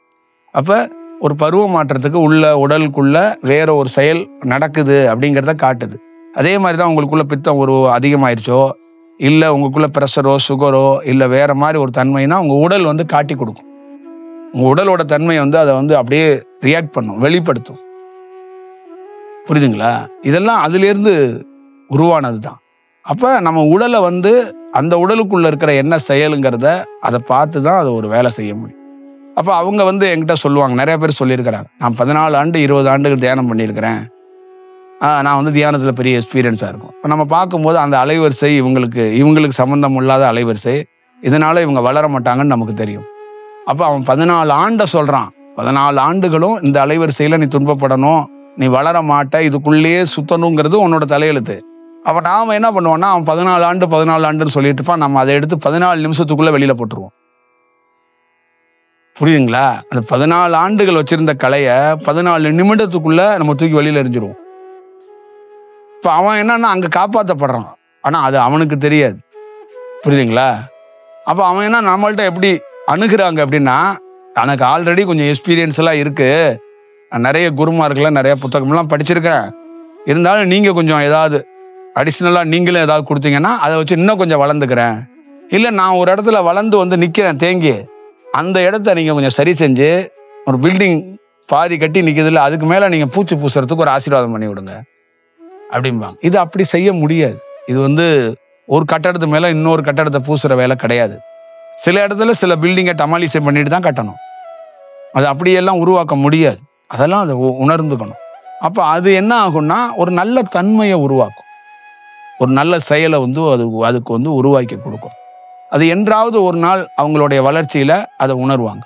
Speaker 1: அப்போ ஒரு பருவ மாற்றத்துக்கு உள்ள உடலுக்குள்ள வேற ஒரு செயல் நடக்குது அப்படிங்கிறத காட்டுது. அதே மாதிரி தான் உங்களுக்குள்ள பித்தம் ஒரு அதிகமாயிருச்சோ இல்லை உங்களுக்குள்ள ப்ரெஷரோ சுகரோ இல்லை வேற மாதிரி ஒரு தன்மைனா உங்கள் உடல் காட்டி கொடுக்கும். உங்கள் உடலோட தன்மை அதை அப்படியே ரியாக்ட் பண்ணும், வெளிப்படுத்தும். புரியுதுங்களா? இதெல்லாம் அதுலேருந்து உருவானது தான். அப்போ நம்ம உடலை அந்த உடலுக்குள்ள இருக்கிற என்ன செயலுங்கிறத அதை பார்த்து தான் அதை ஒரு வேலை செய்ய முடியும். அப்போ அவங்க என்கிட்ட சொல்லுவாங்க, நிறைய பேர் சொல்லியிருக்கிறாங்க, நான் 14 ஆண்டு 20 ஆண்டுகள் தியானம் பண்ணியிருக்கிறேன், நான் தியானத்தில் பெரிய எக்ஸ்பீரியன்ஸாக இருக்கும். இப்போ நம்ம பார்க்கும்போது அந்த அலைவரிசை இவங்களுக்கு சம்மந்தம் இல்லாத அலைவரிசை, இதனால இவங்க வளர மாட்டாங்கன்னு நமக்கு தெரியும். அப்போ அவன் 14 ஆண்டை சொல்கிறான், 14 ஆண்டுகளும் இந்த அலைவரிசையில் நீ துன்பப்படணும், நீ வளர மாட்ட, இதுக்குள்ளேயே சுத்தணுங்கிறது உன்னோட தலையெழுத்து. அப்போ நாம் என்ன பண்ணுவோம்னா அவன் 14 ஆண்டுன்னு சொல்லிட்டு இருப்பான், நம்ம அதை எடுத்து 14 நிமிஷத்துக்குள்ளே வெளியில் போட்டுருவோம். புரியுதுங்களா? அந்த 14 ஆண்டுகள் வச்சிருந்த கலையை 14 நிமிடத்துக்குள்ள நம்ம தூக்கி வெளியில் எறிஞ்சிருவோம். இப்போ அவன் என்னன்னா அங்கே காப்பாற்றப்படுறான், ஆனால் அது அவனுக்கு தெரியாது. புரியுதுங்களா? அப்போ அவன் என்ன நம்மள்ட்ட எப்படி அணுகிறாங்க அப்படின்னா, எனக்கு ஆல்ரெடி கொஞ்சம் எக்ஸ்பீரியன்ஸ் எல்லாம் இருக்கு, நான் நிறைய குருமார்கள்லாம் நிறைய புத்தகம்லாம் படிச்சிருக்கிறேன், இருந்தாலும் நீங்கள் கொஞ்சம் ஏதாவது அடிஷ்னலாக நீங்களும் ஏதாவது கொடுத்தீங்கன்னா அதை வச்சு இன்னும் கொஞ்சம் வளர்ந்துக்கிறேன், இல்லை நான் ஒரு இடத்துல வளர்ந்து நிற்கிறேன் தேங்கி, அந்த இடத்த நீங்கள் கொஞ்சம் சரி செஞ்சு ஒரு பில்டிங் பாதி கட்டி நிற்கிறதுல அதுக்கு மேலே நீங்கள் பூச்சி பூசுறதுக்கு ஒரு ஆசீர்வாதம் பண்ணி விடுங்க அப்படிம்பாங்க. இது அப்படி செய்ய முடியாது. இது ஒரு கட்டடத்து மேலே இன்னொரு கட்டடத்தை பூசுகிற வேலை கிடையாது. சில இடத்துல சில பில்டிங்கை டமாலிசை பண்ணிட்டு தான் கட்டணும், அது அப்படியெல்லாம் உருவாக்க முடியாது. அதெல்லாம் அதை உணர்ந்துக்கணும். அப்போ அது என்ன ஆகும்னா ஒரு நல்ல தன்மையை உருவாக்கும், ஒரு நல்ல செயலை அதுக்கு உருவாக்கி கொடுக்கும். அது என்றாவது ஒரு நாள் அவங்களுடைய வளர்ச்சியில் அதை உணர்வாங்க.